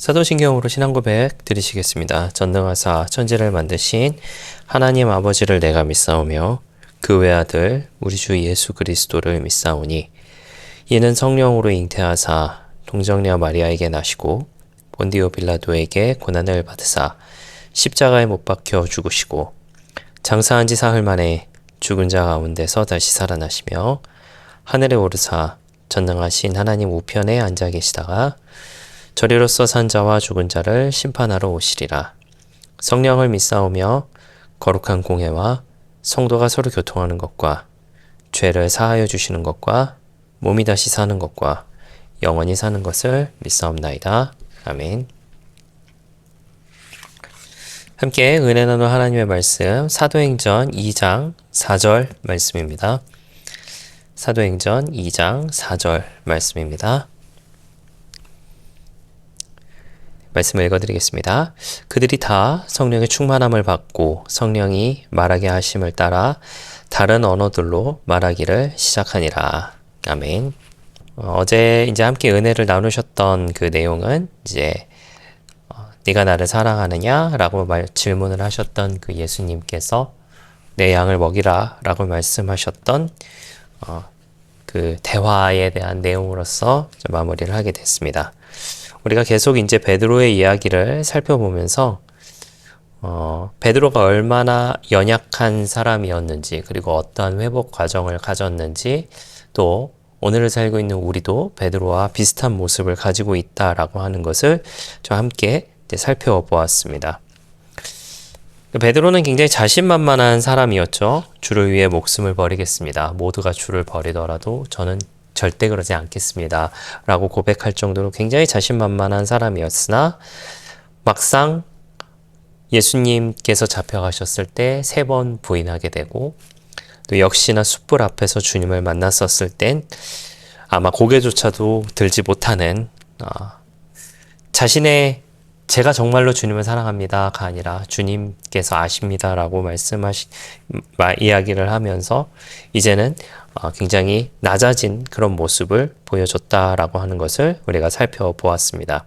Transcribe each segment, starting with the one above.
사도신경으로 신앙 고백 드리시겠습니다. 전능하사 천지를 만드신 하나님 아버지를 내가 믿사오며 그 외아들 우리 주 예수 그리스도를 믿사오니 이는 성령으로 잉태하사 동정녀 마리아에게 나시고 본디오 빌라도에게 고난을 받으사 십자가에 못 박혀 죽으시고 장사한 지 사흘 만에 죽은 자 가운데서 다시 살아나시며 하늘에 오르사 전능하신 하나님 우편에 앉아 계시다가 저리로서 산 자와 죽은 자를 심판하러 오시리라. 성령을 믿사오며 거룩한 공회와 성도가 서로 교통하는 것과 죄를 사하여 주시는 것과 몸이 다시 사는 것과 영원히 사는 것을 믿사옵나이다. 아멘. 함께 은혜 나눌 하나님의 말씀 사도행전 2장 4절 말씀입니다. 사도행전 2장 4절 말씀입니다. 말씀을 읽어드리겠습니다. 그들이 다 성령의 충만함을 받고 성령이 말하게 하심을 따라 다른 언어들로 말하기를 시작하니라. 아멘. 어제 이제 함께 은혜를 나누셨던 그 내용은 이제 네가 나를 사랑하느냐라고 질문을 하셨던 그 예수님께서 내 양을 먹이라 라고 말씀하셨던 그 대화에 대한 내용으로서 마무리를 하게 됐습니다. 우리가 계속 이제 베드로의 이야기를 살펴보면서 베드로가 얼마나 연약한 사람이었는지 그리고 어떠한 회복 과정을 가졌는지 또 오늘을 살고 있는 우리도 베드로와 비슷한 모습을 가지고 있다라고 하는 것을 좀 함께 이제 살펴보았습니다. 베드로는 굉장히 자신만만한 사람이었죠. 주를 위해 목숨을 버리겠습니다. 모두가 주를 버리더라도 저는 절대 그러지 않겠습니다. 라고 고백할 정도로 굉장히 자신만만한 사람이었으나 막상 예수님께서 잡혀가셨을 때 3번 부인하게 되고 또 역시나 숯불 앞에서 주님을 만났었을 땐 아마 고개조차도 들지 못하는 자신의 제가 정말로 주님을 사랑합니다가 아니라 주님께서 아십니다라고 이야기를 하면서 이제는 굉장히 낮아진 그런 모습을 보여줬다라고 하는 것을 우리가 살펴보았습니다.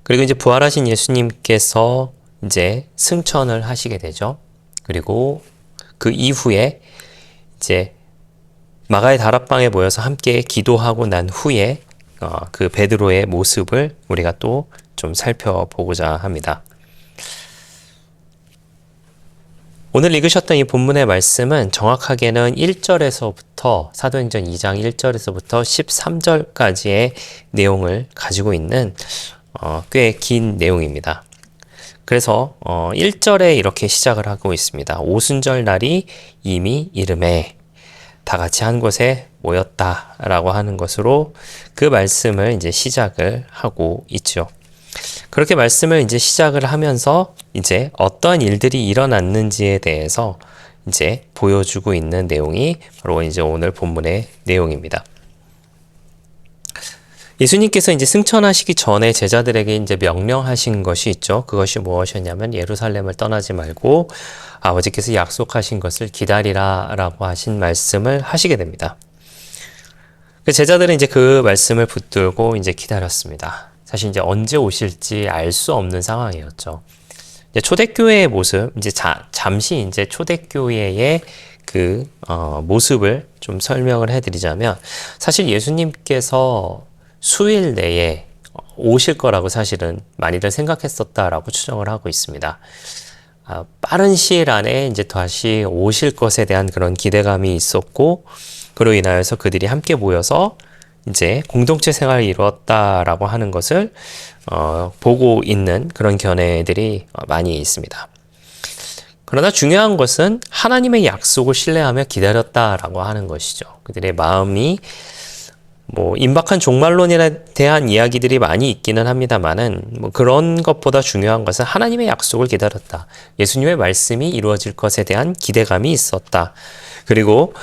그리고 이제 부활하신 예수님께서 이제 승천을 하시게 되죠. 그리고 그 이후에 이제 마가의 다락방에 모여서 함께 기도하고 난 후에 그 베드로의 모습을 우리가 또 좀 살펴보고자 합니다. 오늘 읽으셨던 이 본문의 말씀은 정확하게는 1절에서부터 사도행전 2장 1절에서부터 13절까지의 내용을 가지고 있는 꽤 긴 내용입니다. 그래서 1절에 이렇게 시작을 하고 있습니다. 오순절 날이 이미 이름에 다 같이 한 곳에 모였다라고 하는 것으로 그 말씀을 이제 시작을 하고 있죠. 그렇게 말씀을 이제 시작을 하면서 이제 어떠한 일들이 일어났는지에 대해서 이제 보여주고 있는 내용이 바로 이제 오늘 본문의 내용입니다. 예수님께서 이제 승천하시기 전에 제자들에게 이제 명령하신 것이 있죠. 그것이 무엇이었냐면 예루살렘을 떠나지 말고 아버지께서 약속하신 것을 기다리라라고 하신 말씀을 하시게 됩니다. 제자들은 이제 그 말씀을 붙들고 이제 기다렸습니다. 사실 이제 언제 오실지 알 수 없는 상황이었죠. 이제 초대교회의 모습, 이제 잠시 이제 초대교회의 그 모습을 좀 설명을 해드리자면 사실 예수님께서 수일 내에 오실 거라고 사실은 많이들 생각했었다라고 추정을 하고 있습니다. 빠른 시일 안에 이제 다시 오실 것에 대한 그런 기대감이 있었고, 그로 인하여서 그들이 함께 모여서 이제 공동체 생활을 이루었다라고 하는 것을 보고 있는 그런 견해들이 많이 있습니다. 그러나 중요한 것은 하나님의 약속을 신뢰하며 기다렸다라고 하는 것이죠. 그들의 마음이 임박한 종말론에 대한 이야기들이 많이 있기는 합니다만은 그런 것보다 중요한 것은 하나님의 약속을 기다렸다. 예수님의 말씀이 이루어질 것에 대한 기대감이 있었다. 그리고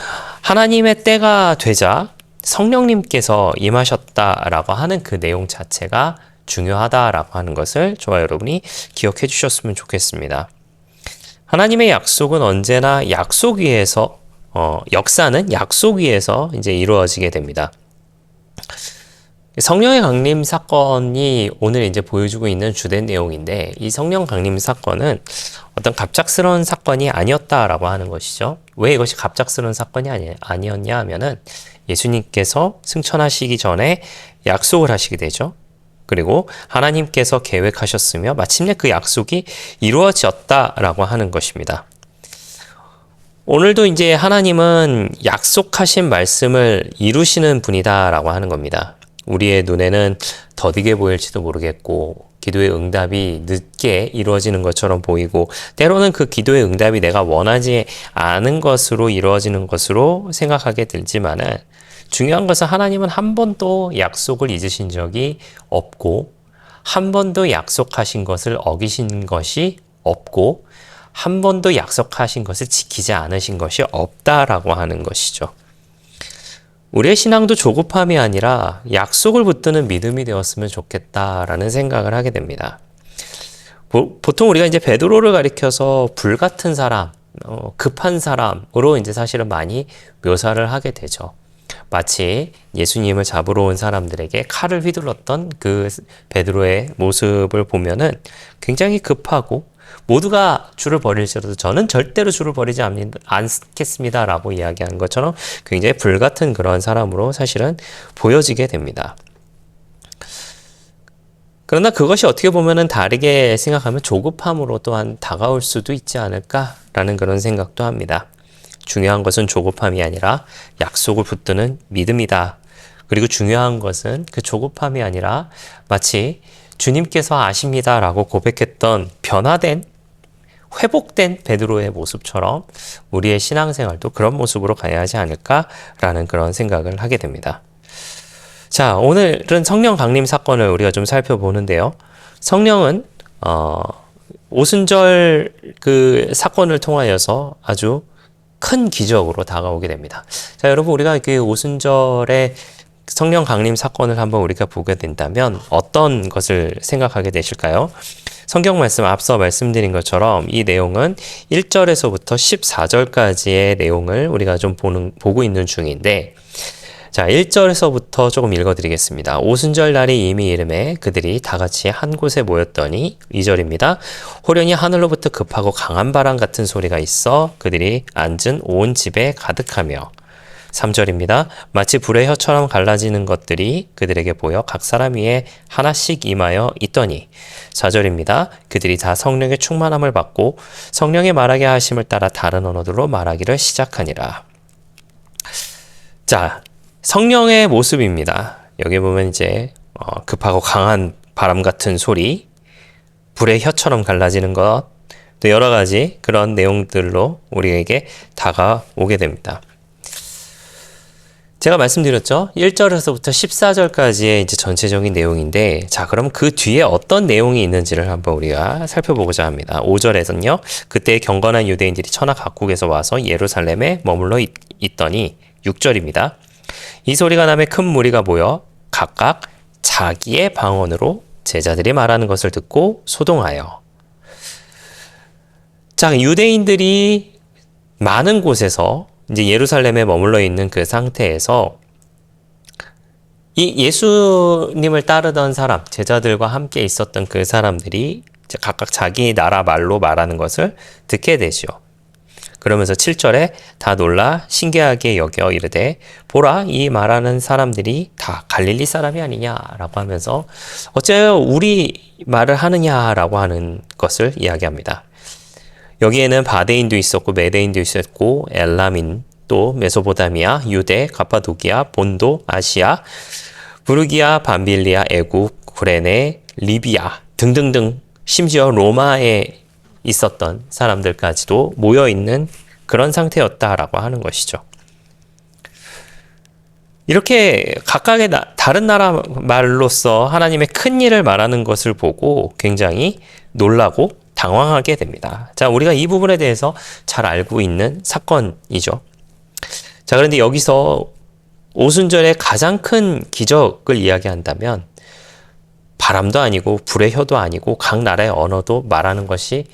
하나님의 때가 되자 성령님께서 임하셨다라고 하는 그 내용 자체가 중요하다라고 하는 것을 저와 여러분이 기억해 주셨으면 좋겠습니다. 하나님의 약속은 언제나 약속 위에서 역사는 약속 위에서 이제 이루어지게 됩니다. 성령의 강림 사건이 오늘 이제 보여주고 있는 주된 내용인데, 이 성령 강림 사건은 어떤 갑작스러운 사건이 아니었다라고 하는 것이죠. 왜 이것이 갑작스러운 사건이 아니었냐 하면은 예수님께서 승천하시기 전에 약속을 하시게 되죠. 그리고 하나님께서 계획하셨으며 마침내 그 약속이 이루어졌다라고 하는 것입니다. 오늘도 이제 하나님은 약속하신 말씀을 이루시는 분이다라고 하는 겁니다. 우리의 눈에는 더디게 보일지도 모르겠고, 기도의 응답이 늦게 이루어지는 것처럼 보이고, 때로는 그 기도의 응답이 내가 원하지 않은 것으로 이루어지는 것으로 생각하게 들지만은, 중요한 것은 하나님은 한 번도 약속을 잊으신 적이 없고, 한 번도 약속하신 것을 어기신 것이 없고, 한 번도 약속하신 것을 지키지 않으신 것이 없다라고 하는 것이죠. 우리의 신앙도 조급함이 아니라 약속을 붙드는 믿음이 되었으면 좋겠다라는 생각을 하게 됩니다. 보통 우리가 이제 베드로를 가리켜서 불같은 사람, 급한 사람으로 이제 사실은 많이 묘사를 하게 되죠. 마치 예수님을 잡으러 온 사람들에게 칼을 휘둘렀던 그 베드로의 모습을 보면은 굉장히 급하고, 모두가 줄을 버릴지라도 저는 절대로 줄을 버리지 않겠습니다 라고 이야기한 것처럼 굉장히 불같은 그런 사람으로 사실은 보여지게 됩니다. 그러나 그것이 어떻게 보면은 다르게 생각하면 조급함으로 또한 다가올 수도 있지 않을까라는 그런 생각도 합니다. 중요한 것은 조급함이 아니라 약속을 붙드는 믿음이다. 그리고 중요한 것은 그 조급함이 아니라 마치 주님께서 아십니다라고 고백했던 변화된, 회복된 베드로의 모습처럼 우리의 신앙생활도 그런 모습으로 가야 하지 않을까라는 그런 생각을 하게 됩니다. 자, 오늘은 성령 강림 사건을 우리가 좀 살펴보는데요. 성령은 오순절 그 사건을 통하여서 아주 큰 기적으로 다가오게 됩니다. 자, 여러분, 우리가 그 오순절의 성령 강림 사건을 한번 우리가 보게 된다면 어떤 것을 생각하게 되실까요? 성경 말씀 앞서 말씀드린 것처럼 이 내용은 1절에서부터 14절까지의 내용을 우리가 좀 보고 있는 중인데, 자, 1절에서부터 조금 읽어드리겠습니다. 오순절 날이 이미 이름에 그들이 다 같이 한 곳에 모였더니, 2절입니다. 호련히 하늘로부터 급하고 강한 바람 같은 소리가 있어 그들이 앉은 온 집에 가득하며, 3절입니다. 마치 불의 혀처럼 갈라지는 것들이 그들에게 보여 각 사람 위에 하나씩 임하여 있더니, 4절입니다. 그들이 다 성령의 충만함을 받고 성령의 말하게 하심을 따라 다른 언어들로 말하기를 시작하니라. 자, 성령의 모습입니다. 여기 보면 이제 급하고 강한 바람 같은 소리, 불의 혀처럼 갈라지는 것, 또 여러 가지 그런 내용들로 우리에게 다가오게 됩니다. 제가 말씀드렸죠? 1절에서부터 14절까지의 이제 전체적인 내용인데, 자, 그럼 그 뒤에 어떤 내용이 있는지를 한번 우리가 살펴보고자 합니다. 5절에서는요, 그때 경건한 유대인들이 천하 각국에서 와서 예루살렘에 머물러 있더니, 6절입니다. 이 소리가 나매 큰 무리가 모여 각각 자기의 방언으로 제자들이 말하는 것을 듣고 소동하여. 자, 유대인들이 많은 곳에서 이제 예루살렘에 머물러 있는 그 상태에서 이 예수님을 따르던 사람, 제자들과 함께 있었던 그 사람들이 이제 각각 자기 나라 말로 말하는 것을 듣게 되죠. 그러면서 7절에 다 놀라 신기하게 여겨 이르되, 보라, 이 말하는 사람들이 다 갈릴리 사람이 아니냐라고 하면서 어째 우리 말을 하느냐라고 하는 것을 이야기합니다. 여기에는 바데인도 있었고 메데인도 있었고 엘람인, 또 메소포타미아, 유대, 가파도기아, 본도, 아시아, 부르기아, 밤빌리아, 애굽, 구레네, 리비아 등등등, 심지어 로마에 있었던 사람들까지도 모여있는 그런 상태였다라고 하는 것이죠. 이렇게 각각의 다른 나라 말로서 하나님의 큰 일을 말하는 것을 보고 굉장히 놀라고 당황하게 됩니다. 자, 우리가 이 부분에 대해서 잘 알고 있는 사건이죠. 자, 그런데 여기서 오순절의 가장 큰 기적을 이야기한다면 바람도 아니고 불의 혀도 아니고 각 나라의 언어도 말하는 것이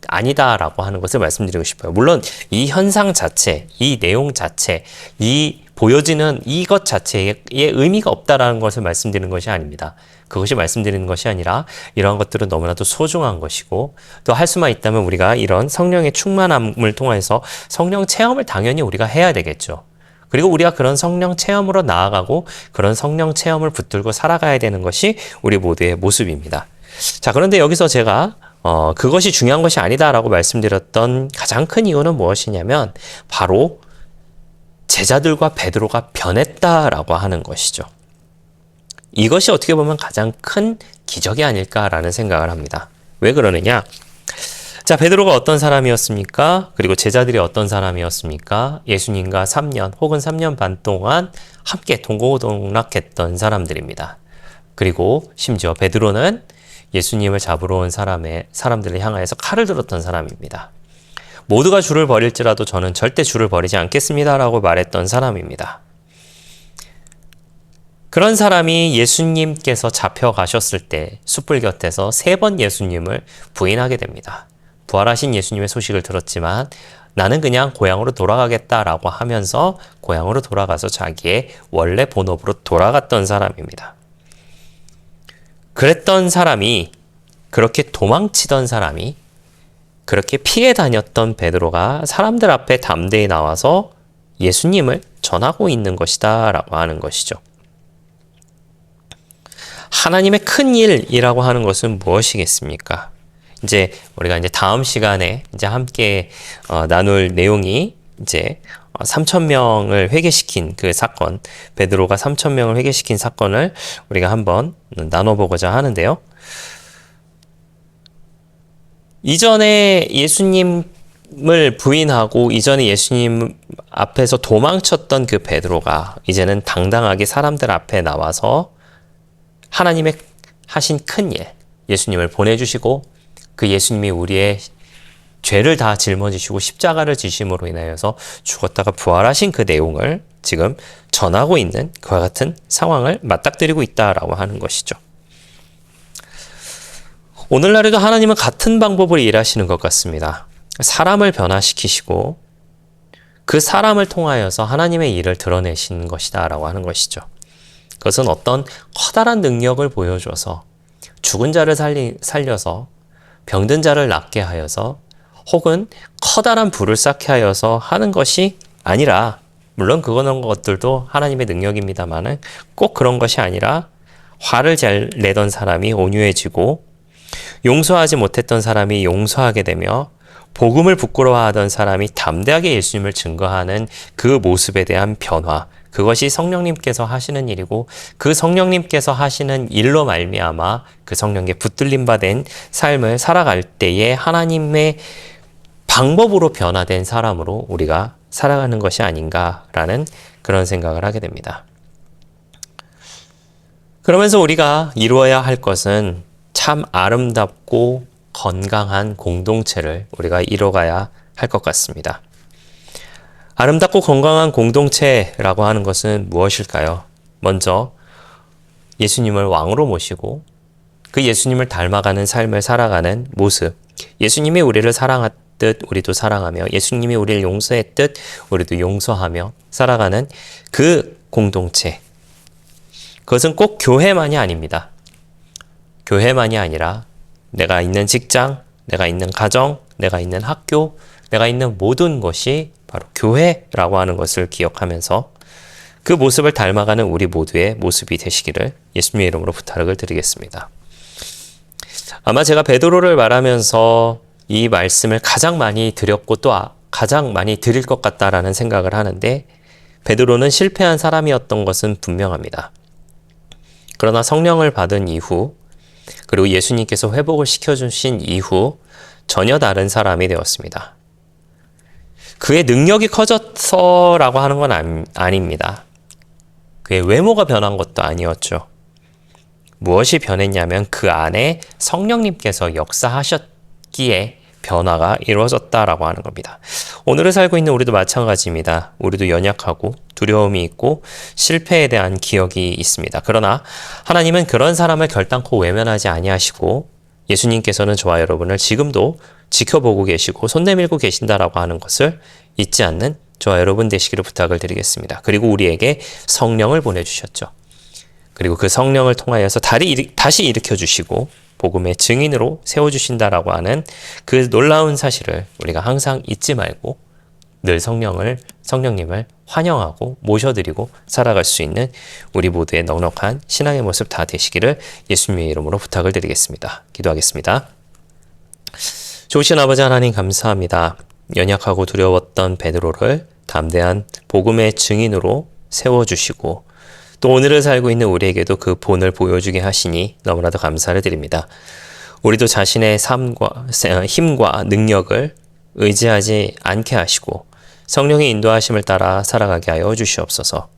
아니다라고 하는 것을 말씀드리고 싶어요. 물론 이 현상 자체, 이 내용 자체, 이 보여지는 이것 자체에 의미가 없다라는 것을 말씀드리는 것이 아닙니다. 그것이 말씀드리는 것이 아니라 이러한 것들은 너무나도 소중한 것이고 또 할 수만 있다면 우리가 이런 성령의 충만함을 통해서 성령 체험을 당연히 우리가 해야 되겠죠. 그리고 우리가 그런 성령 체험으로 나아가고 그런 성령 체험을 붙들고 살아가야 되는 것이 우리 모두의 모습입니다. 자, 그런데 여기서 제가 그것이 중요한 것이 아니다라고 말씀드렸던 가장 큰 이유는 무엇이냐면 바로 제자들과 베드로가 변했다라고 하는 것이죠. 이것이 어떻게 보면 가장 큰 기적이 아닐까라는 생각을 합니다. 왜 그러느냐? 자, 베드로가 어떤 사람이었습니까? 그리고 제자들이 어떤 사람이었습니까? 예수님과 3년 혹은 3년 반 동안 함께 동고동락했던 사람들입니다. 그리고 심지어 베드로는 예수님을 잡으러 온 사람들을 향하여서 칼을 들었던 사람입니다. 모두가 주를 버릴지라도 저는 절대 주를 버리지 않겠습니다라고 말했던 사람입니다. 그런 사람이 예수님께서 잡혀가셨을 때 숯불 곁에서 3번 예수님을 부인하게 됩니다. 부활하신 예수님의 소식을 들었지만 나는 그냥 고향으로 돌아가겠다라고 하면서 고향으로 돌아가서 자기의 원래 본업으로 돌아갔던 사람입니다. 그랬던 사람이, 그렇게 도망치던 사람이, 그렇게 피해 다녔던 베드로가 사람들 앞에 담대히 나와서 예수님을 전하고 있는 것이다 라고 하는 것이죠. 하나님의 큰 일이라고 하는 것은 무엇이겠습니까? 이제 우리가 다음 시간에 함께 나눌 내용이 3,000명을 회개시킨 그 사건, 베드로가 3,000명을 회개시킨 사건을 우리가 한번 나눠보고자 하는데요. 이전에 예수님을 부인하고 이전에 예수님 앞에서 도망쳤던 그 베드로가 이제는 당당하게 사람들 앞에 나와서 하나님의 하신 큰 일, 예수님을 보내주시고 그 예수님이 우리의 죄를 다 짊어지시고 십자가를 지심으로 인하여서 죽었다가 부활하신 그 내용을 지금 전하고 있는 그와 같은 상황을 맞닥뜨리고 있다라고 하는 것이죠. 오늘날에도 하나님은 같은 방법으로 일하시는 것 같습니다. 사람을 변화시키시고 그 사람을 통하여서 하나님의 일을 드러내신 것이다 라고 하는 것이죠. 그것은 어떤 커다란 능력을 보여줘서 죽은 자를 살려서 병든 자를 낫게 하여서 혹은 커다란 불을 쌓게 하여서 하는 것이 아니라, 물론 그런 것들도 하나님의 능력입니다만은 꼭 그런 것이 아니라 화를 잘 내던 사람이 온유해지고 용서하지 못했던 사람이 용서하게 되며 복음을 부끄러워하던 사람이 담대하게 예수님을 증거하는 그 모습에 대한 변화, 그것이 성령님께서 하시는 일이고 그 성령님께서 하시는 일로 말미암아 그 성령께 붙들림 받은 삶을 살아갈 때에 하나님의 방법으로 변화된 사람으로 우리가 살아가는 것이 아닌가라는 그런 생각을 하게 됩니다. 그러면서 우리가 이루어야 할 것은 참 아름답고 건강한 공동체를 우리가 이뤄가야 할 것 같습니다. 아름답고 건강한 공동체라고 하는 것은 무엇일까요? 먼저 예수님을 왕으로 모시고 그 예수님을 닮아가는 삶을 살아가는 모습, 예수님이 우리를 사랑했듯 우리도 사랑하며 예수님이 우리를 용서했듯 우리도 용서하며 살아가는 그 공동체, 그것은 꼭 교회만이 아닙니다. 교회만이 아니라 내가 있는 직장, 내가 있는 가정, 내가 있는 학교, 내가 있는 모든 것이 바로 교회라고 하는 것을 기억하면서 그 모습을 닮아가는 우리 모두의 모습이 되시기를 예수님의 이름으로 부탁을 드리겠습니다. 아마 제가 베드로를 말하면서 이 말씀을 가장 많이 드렸고 또 가장 많이 드릴 것 같다라는 생각을 하는데, 베드로는 실패한 사람이었던 것은 분명합니다. 그러나 성령을 받은 이후, 그리고 예수님께서 회복을 시켜주신 이후 전혀 다른 사람이 되었습니다. 그의 능력이 커져서라고 하는 건 아닙니다. 그의 외모가 변한 것도 아니었죠. 무엇이 변했냐면 그 안에 성령님께서 역사하셨기에 변화가 이루어졌다라고 하는 겁니다. 오늘을 살고 있는 우리도 마찬가지입니다. 우리도 연약하고 두려움이 있고 실패에 대한 기억이 있습니다. 그러나 하나님은 그런 사람을 결단코 외면하지 아니하시고 예수님께서는 저와 여러분을 지금도 지켜보고 계시고 손 내밀고 계신다라고 하는 것을 잊지 않는 저와 여러분 되시기를 부탁을 드리겠습니다. 그리고 우리에게 성령을 보내주셨죠. 그리고 그 성령을 통하여서 다시 일으켜주시고 복음의 증인으로 세워주신다라고 하는 그 놀라운 사실을 우리가 항상 잊지 말고 늘 성령님을 환영하고 모셔드리고 살아갈 수 있는 우리 모두의 넉넉한 신앙의 모습 다 되시기를 예수님의 이름으로 부탁을 드리겠습니다. 기도하겠습니다. 좋으신 아버지 하나님 감사합니다. 연약하고 두려웠던 베드로를 담대한 복음의 증인으로 세워주시고 또 오늘을 살고 있는 우리에게도 그 본을 보여주게 하시니 너무나도 감사를 드립니다. 우리도 자신의 삶과 힘과 능력을 의지하지 않게 하시고 성령의 인도하심을 따라 살아가게 하여 주시옵소서.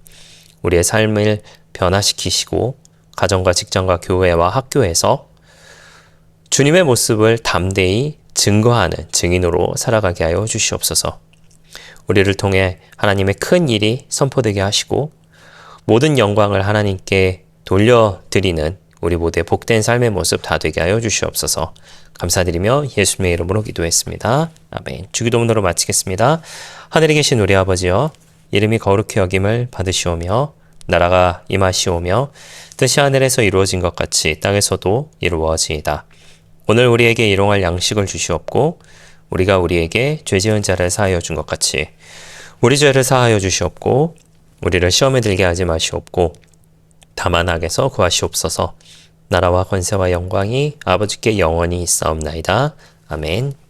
우리의 삶을 변화시키시고 가정과 직장과 교회와 학교에서 주님의 모습을 담대히 증거하는 증인으로 살아가게 하여 주시옵소서. 우리를 통해 하나님의 큰 일이 선포되게 하시고 모든 영광을 하나님께 돌려드리는 우리 모두의 복된 삶의 모습 다 되게 하여 주시옵소서. 감사드리며 예수님의 이름으로 기도했습니다. 아멘. 주기도문으로 마치겠습니다. 하늘에 계신 우리 아버지여, 이름이 거룩히 여김을 받으시오며 나라가 임하시오며 뜻이 하늘에서 이루어진 것 같이 땅에서도 이루어지이다. 오늘 우리에게 일용할 양식을 주시옵고 우리가 우리에게 죄 지은 자를 사하여 준 것 같이 우리 죄를 사하여 주시옵고 우리를 시험에 들게 하지 마시옵고 다만 악에서 구하시옵소서. 나라와 권세와 영광이 아버지께 영원히 있사옵나이다. 아멘.